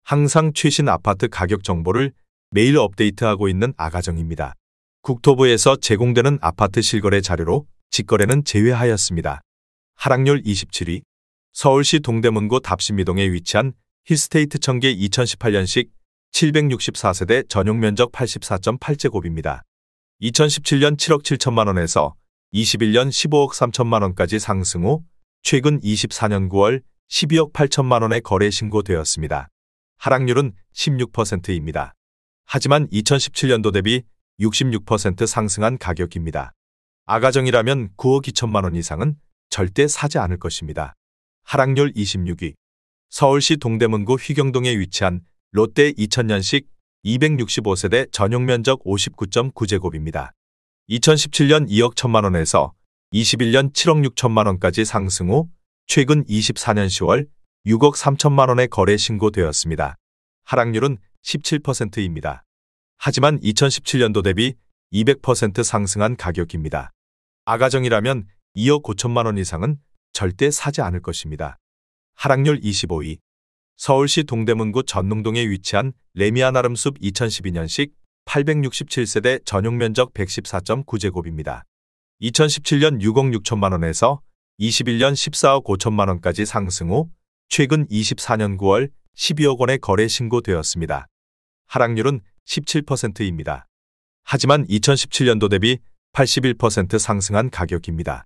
항상 최신 아파트 가격 정보를 매일 업데이트하고 있는 아가정입니다. 국토부에서 제공되는 아파트 실거래 자료로 직거래는 제외하였습니다. 하락률 27위. 서울시 동대문구 답심이동에 위치한 힐스테이트 청계 2018년식 764세대 전용면적 84.8제곱입니다. 2017년 7억 7천만 원에서 21년 15억 3천만 원까지 상승 후 최근 24년 9월 12억 8천만 원에 거래 신고되었습니다. 하락률은 16%입니다. 하지만 2017년도 대비 66% 상승한 가격입니다. 아가정이라면 9억 2천만 원 이상은 절대 사지 않을 것입니다. 하락률 26위. 서울시 동대문구 휘경동에 위치한 롯데 2000년식 265세대 전용면적 59.9제곱입니다. 2017년 2억 1천만 원에서 21년 7억 6천만 원까지 상승 후 최근 24년 10월 6억 3천만 원에 거래 신고되었습니다. 하락률은 17%입니다. 하지만 2017년도 대비 200% 상승한 가격입니다. 아가정이라면 2억 5천만 원 이상은 절대 사지 않을 것입니다. 하락률 25위. 서울시 동대문구 전농동에 위치한 레미안 아름숲 2012년식 867세대 전용면적 114.9제곱입니다. 2017년 6억 6천만 원에서 21년 14억 5천만 원까지 상승 후 최근 24년 9월 12억 원에 거래 신고되었습니다. 하락률은 17%입니다. 하지만 2017년도 대비 81% 상승한 가격입니다.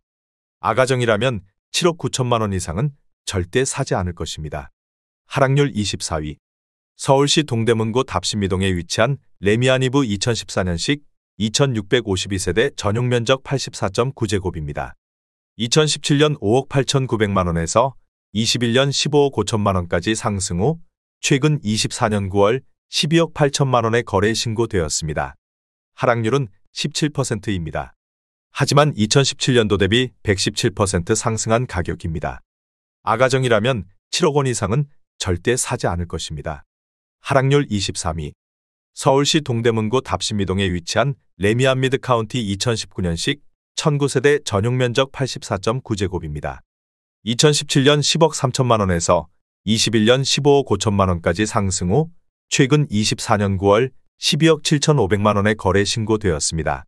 아가정이라면 7억 9천만 원 이상은 절대 사지 않을 것입니다. 하락률 24위. 서울시 동대문구 답심이동에 위치한 레미안이브 2014년식 2652세대 전용면적 84.9제곱입니다. 2017년 5억 8,900만 원에서 21년 15억 5천만 원까지 상승 후 최근 24년 9월 12억 8천만 원에 거래 신고되었습니다. 하락률은 17%입니다. 하지만 2017년도 대비 117% 상승한 가격입니다. 아가정이라면 7억 원 이상은 절대 사지 않을 것입니다. 하락률 23위. 서울시 동대문구 답심이동에 위치한 레미안 미드카운티 2019년식 1009세대 전용면적 84.9제곱입니다. 2017년 10억 3천만 원에서 21년 15억 5천만 원까지 상승 후 최근 24년 9월 12억 7,500만 원에 거래 신고되었습니다.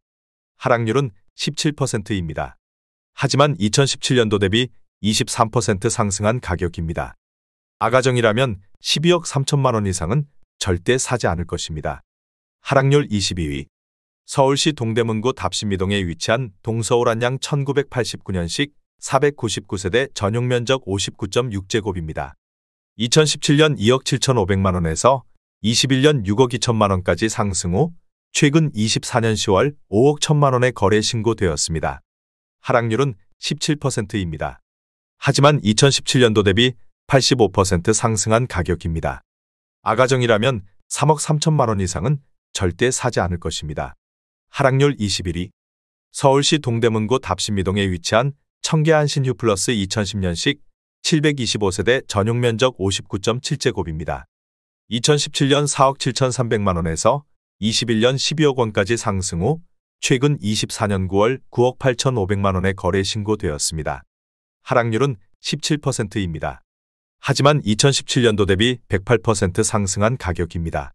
하락률은 17%입니다. 하지만 2017년도 대비 23% 상승한 가격입니다. 아가정이라면 12억 3천만 원 이상은 절대 사지 않을 것입니다. 하락률 22위. 서울시 동대문구 답심이동에 위치한 동서울 안양 1989년식 499세대 전용면적 59.6제곱입니다. 2017년 2억 7,500만 원에서 21년 6억 2천만 원까지 상승 후 최근 24년 10월 5억 1천만 원에 거래 신고되었습니다. 하락률은 17%입니다. 하지만 2017년도 대비 85% 상승한 가격입니다. 아가정이라면 3억 3천만 원 이상은 절대 사지 않을 것입니다. 하락률 21위. 서울시 동대문구 답심이동에 위치한 청계안신 휴플러스 2010년식 725세대 전용면적 59.7제곱입니다. 2017년 4억 7,300만 원에서 21년 12억 원까지 상승 후 최근 24년 9월 9억 8,500만 원에 거래 신고되었습니다. 하락률은 17%입니다. 하지만 2017년도 대비 108% 상승한 가격입니다.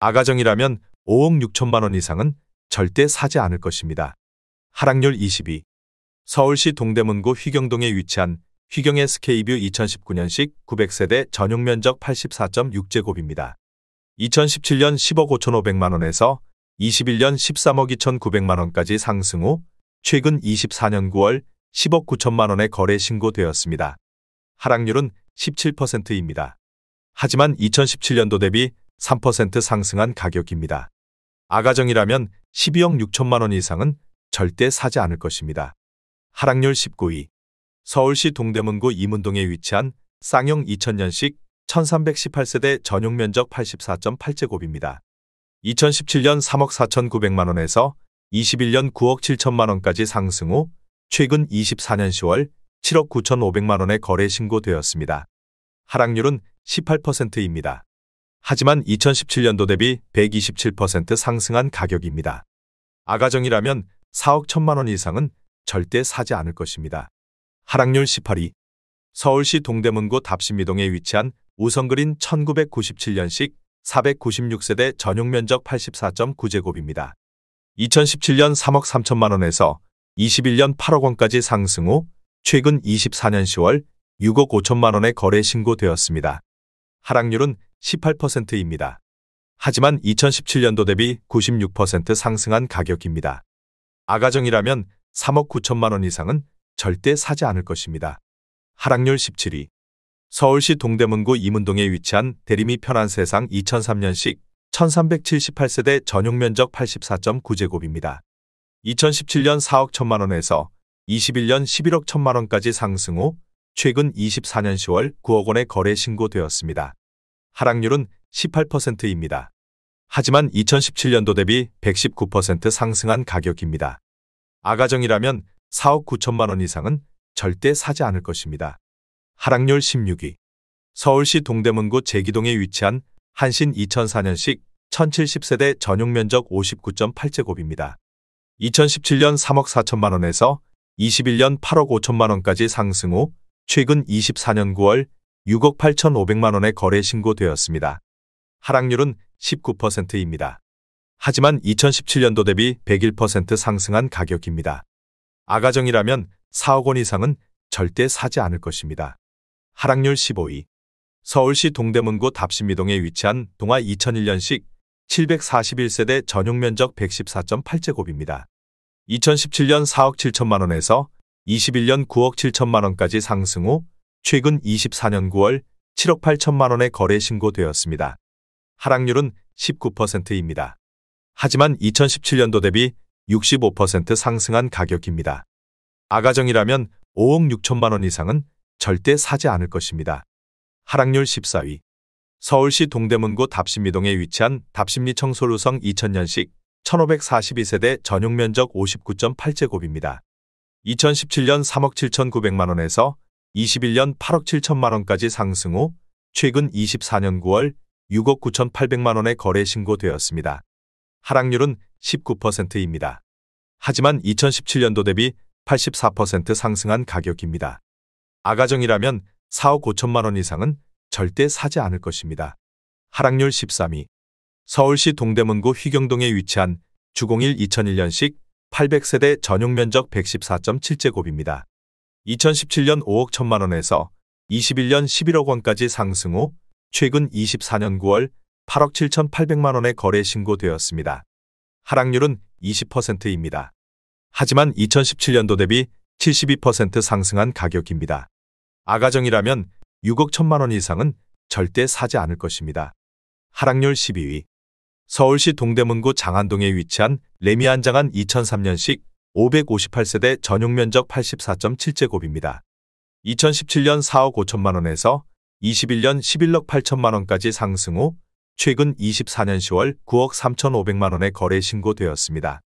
아가정이라면 5억 6천만 원 이상은 절대 사지 않을 것입니다. 하락률 22. 서울시 동대문구 휘경동에 위치한 휘경 SK뷰 2019년식 900세대 전용면적 84.6제곱입니다. 2017년 10억 5,500만 원에서 21년 13억 2,900만 원까지 상승 후 최근 24년 9월 10억 9천만 원에 거래 신고되었습니다. 하락률은 17%입니다. 하지만 2017년도 대비 3% 상승한 가격입니다. 아가정이라면 12억 6천만 원 이상은 절대 사지 않을 것입니다. 하락률 19위. 서울시 동대문구 이문동에 위치한 쌍용 2000년식 1318세대 전용면적 84.8제곱입니다. 2017년 3억 4,900만 원에서 21년 9억 7천만 원까지 상승 후 최근 24년 10월 7억 9,500만 원에 거래 신고되었습니다. 하락률은 18%입니다. 하지만 2017년도 대비 127% 상승한 가격입니다. 아가정이라면 4억 1천만 원 이상은 절대 사지 않을 것입니다. 하락률 18위. 서울시 동대문구 답심이동에 위치한 우성그린 1997년식 496세대 전용 면적 84.9제곱입니다. 2017년 3억 3천만 원에서 21년 8억 원까지 상승 후 최근 24년 10월 6억 5천만 원에 거래 신고되었습니다. 하락률은 18%입니다. 하지만 2017년도 대비 96% 상승한 가격입니다. 아가정이라면 3억 9천만 원 이상은 절대 사지 않을 것입니다. 하락률 17위. 서울시 동대문구 이문동에 위치한 대림이 편한 세상 2003년식 1378세대 전용 면적 84.9제곱입니다. 2017년 4억 1천만 원에서 21년 11억 1천만 원까지 상승 후 최근 24년 10월 9억 원에 거래 신고되었습니다. 하락률은 18%입니다. 하지만 2017년도 대비 119% 상승한 가격입니다. 아가정이라면 4억 9천만 원 이상은 절대 사지 않을 것입니다. 하락률 16위. 서울시 동대문구 제기동에 위치한 한신 2004년식 1070세대 전용 면적 59.8제곱입니다. 2017년 3억 4천만 원에서 21년 8억 5천만 원까지 상승 후 최근 24년 9월 6억 8,500만 원에 거래 신고되었습니다. 하락률은 19%입니다. 하지만 2017년도 대비 101% 상승한 가격입니다. 아가정이라면 4억 원 이상은 절대 사지 않을 것입니다. 하락률 15위. 서울시 동대문구 답신미동에 위치한 동아 2001년식 741세대 전용 면적 114.8제곱입니다. 2017년 4억 7천만 원에서 21년 9억 7천만 원까지 상승 후 최근 24년 9월 7억 8천만 원에 거래 신고되었습니다. 하락률은 19%입니다. 하지만 2017년도 대비 65% 상승한 가격입니다. 아가정이라면 5억 6천만 원 이상은 절대 사지 않을 것입니다. 하락률 14위. 서울시 동대문구 답신미동에 위치한 답신리 청솔루성 2000년식 1542세대 전용 면적 59.8제곱입니다. 2017년 3억 7,900만 원에서 21년 8억 7천만 원까지 상승 후 최근 24년 9월 6억 9,800만 원에 거래 신고되었습니다. 하락률은 19%입니다. 하지만 2017년도 대비 84% 상승한 가격입니다. 아가정이라면 4억 5천만 원 이상은 절대 사지 않을 것입니다. 하락률 13위. 서울시 동대문구 휘경동에 위치한 주공일 2001년식 800세대 전용 면적 114.7제곱입니다. 2017년 5억 1천만 원에서 21년 11억 원까지 상승 후 최근 24년 9월 8억 7,800만 원에 거래 신고되었습니다. 하락률은 20%입니다. 하지만 2017년도 대비 72% 상승한 가격입니다. 아가정이라면 6억 1천만 원 이상은 절대 사지 않을 것입니다. 하락률 12위. 서울시 동대문구 장안동에 위치한 레미안장안 2003년식 558세대 전용 면적 84.7제곱입니다. 2017년 4억 5천만 원에서 21년 11억 8천만 원까지 상승 후 최근 24년 10월 9억 3,500만 원에 거래 신고되었습니다.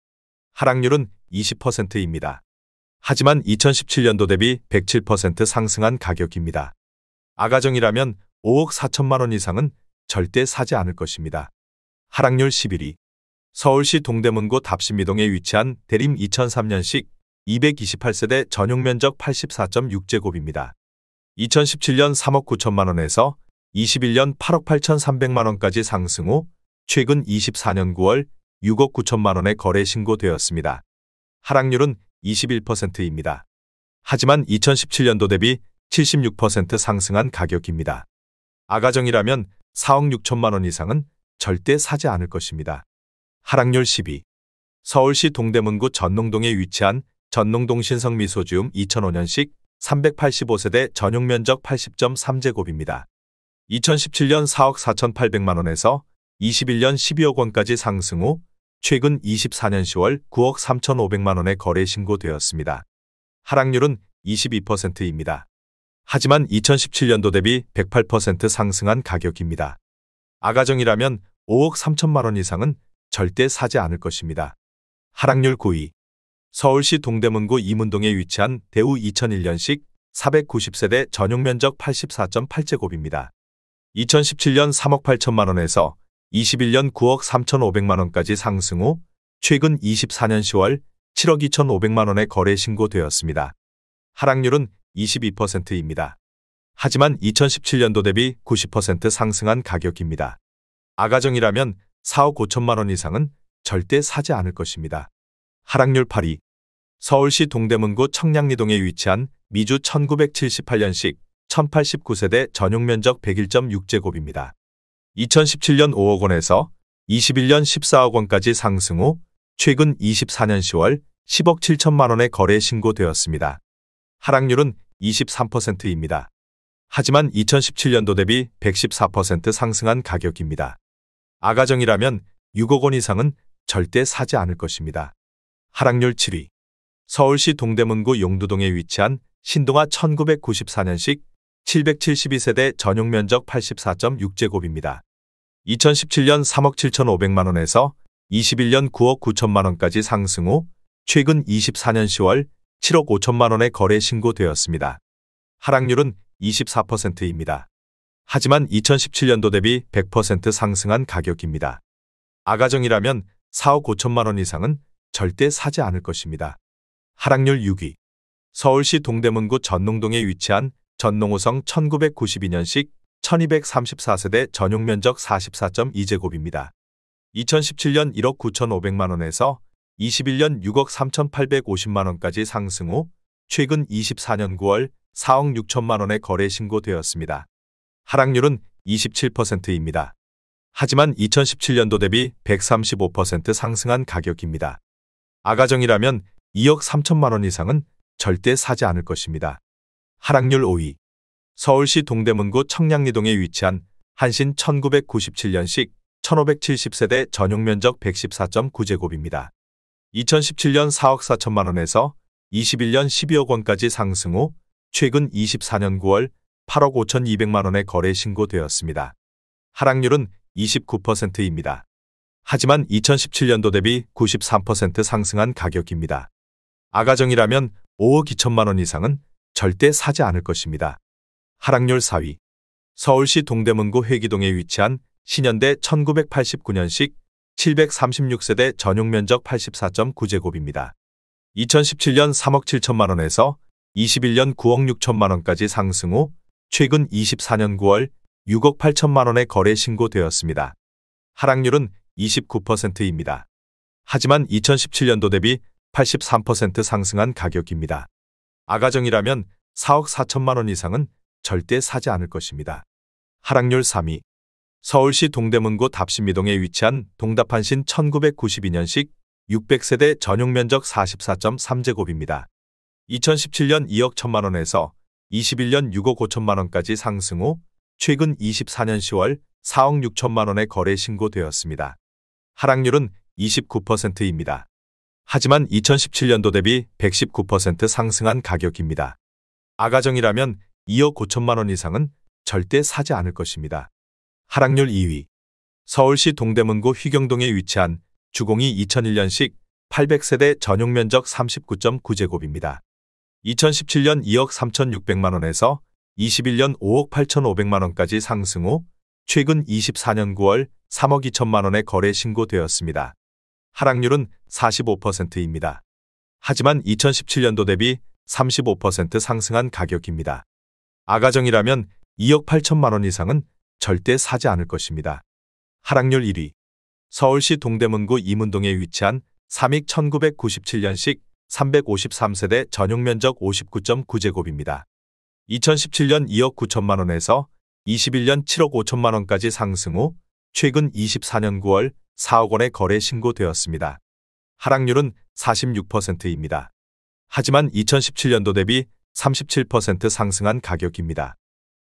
하락률은 20%입니다. 하지만 2017년도 대비 107% 상승한 가격입니다. 아가정이라면 5억 4천만 원 이상은 절대 사지 않을 것입니다. 하락률 11위. 서울시 동대문구 답신미동에 위치한 대림 2003년식 228세대 전용 면적 84.6제곱입니다. 2017년 3억 9천만 원에서 21년 8억 8,300만 원까지 상승 후 최근 24년 9월 6억 9천만 원에 거래 신고되었습니다. 하락률은 21%입니다. 하지만 2017년도 대비 76% 상승한 가격입니다. 아가정이라면 4억 6천만 원 이상은 절대 사지 않을 것입니다. 하락률 10위. 서울시 동대문구 전농동에 위치한 전농동 신성미소지움 2005년식 385세대 전용 면적 80.3제곱입니다. 2017년 4억 4,800만 원에서 21년 12억 원까지 상승 후 최근 24년 10월 9억 3,500만 원에 거래 신고되었습니다. 하락률은 22%입니다. 하지만 2017년도 대비 108% 상승한 가격입니다. 아가정이라면 5억 3천만 원 이상은 절대 사지 않을 것입니다. 하락률 9위. 서울시 동대문구 이문동에 위치한 대우 2001년식 490세대 전용 면적 84.8제곱입니다. 2017년 3억 8천만 원에서 21년 9억 3,500만 원까지 상승 후 최근 24년 10월 7억 2,500만 원에 거래 신고되었습니다. 하락률은 22%입니다. 하지만 2017년도 대비 90% 상승한 가격입니다. 아가정이라면 4억 5천만 원 이상은 절대 사지 않을 것입니다. 하락률 8위. 서울시 동대문구 청량리동에 위치한 미주 1978년식 1089세대 전용 면적 101.6제곱입니다. 2017년 5억 원에서 21년 14억 원까지 상승 후 최근 24년 10월 10억 7천만 원에 거래 신고되었습니다. 하락률은 23%입니다. 하지만 2017년도 대비 114% 상승한 가격입니다. 아가정이라면 6억 원 이상은 절대 사지 않을 것입니다. 하락률 7위. 서울시 동대문구 용두동에 위치한 신동아 1994년식 772세대 전용 면적 84.6제곱입니다. 2017년 3억 7,500만 원에서 21년 9억 9천만 원까지 상승 후 최근 24년 10월 7억 5천만 원에 거래 신고되었습니다. 하락률은 24%입니다. 하지만 2017년도 대비 100% 상승한 가격입니다. 아가정이라면 4억 5천만 원 이상은 절대 사지 않을 것입니다. 하락률 6위. 서울시 동대문구 전농동에 위치한 전농호성 1992년식 1234세대 전용 면적 44.2제곱입니다. 2017년 1억 9,500만 원에서 21년 6억 3,850만 원까지 상승 후 최근 24년 9월 4억 6천만 원에 거래 신고되었습니다. 하락률은 27%입니다. 하지만 2017년도 대비 135% 상승한 가격입니다. 아가정이라면 2억 3천만 원 이상은 절대 사지 않을 것입니다. 하락률 5위. 서울시 동대문구 청량리동에 위치한 한신 1997년식 1570세대 전용 면적 114.9제곱입니다. 2017년 4억 4천만 원에서 21년 12억 원까지 상승 후 최근 24년 9월 8억 5,200만 원에 거래 신고되었습니다. 하락률은 29%입니다. 하지만 2017년도 대비 93% 상승한 가격입니다. 아가정이라면 5억 2천만 원 이상은 절대 사지 않을 것입니다. 하락률 4위. 서울시 동대문구 회기동에 위치한 신현대 1989년식 736세대 전용 면적 84.9제곱입니다. 2017년 3억 7천만 원에서 21년 9억 6천만 원까지 상승 후 최근 24년 9월 6억 8천만 원에 거래 신고되었습니다. 하락률은 29%입니다. 하지만 2017년도 대비 83% 상승한 가격입니다. 아가정이라면 4억 4천만 원 이상은 절대 사지 않을 것입니다. 하락률 3위. 서울시 동대문구 답신미동에 위치한 동답한신 1992년식 600세대 전용 면적 44.3제곱입니다. 2017년 2억 1천만 원에서 21년 6억 5천만 원까지 상승 후 최근 24년 10월 4억 6천만 원에 거래 신고되었습니다. 하락률은 29%입니다. 하지만 2017년도 대비 119% 상승한 가격입니다. 아가정이라면 2억 5천만 원 이상은 절대 사지 않을 것입니다. 하락률 2위. 서울시 동대문구 휘경동에 위치한 주공이 2001년식 800세대 전용 면적 39.9제곱입니다. 2017년 2억 3,600만 원에서 21년 5억 8,500만 원까지 상승 후 최근 24년 9월 3억 2천만 원에 거래 신고되었습니다. 하락률은 45%입니다. 하지만 2017년도 대비 35% 상승한 가격입니다. 아가정이라면 2억 8천만 원 이상은 절대 사지 않을 것입니다. 하락률 1위. 서울시 동대문구 이문동에 위치한 삼익 1997년식 353세대 전용 면적 59.9제곱입니다. 2017년 2억 9천만 원에서 21년 7억 5천만 원까지 상승 후 최근 24년 9월 4억 원에 거래 신고되었습니다. 하락률은 46%입니다. 하지만 2017년도 대비 37% 상승한 가격입니다.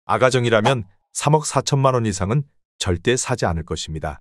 아가정이라면 3억 4천만 원 이상은 절대 사지 않을 것입니다.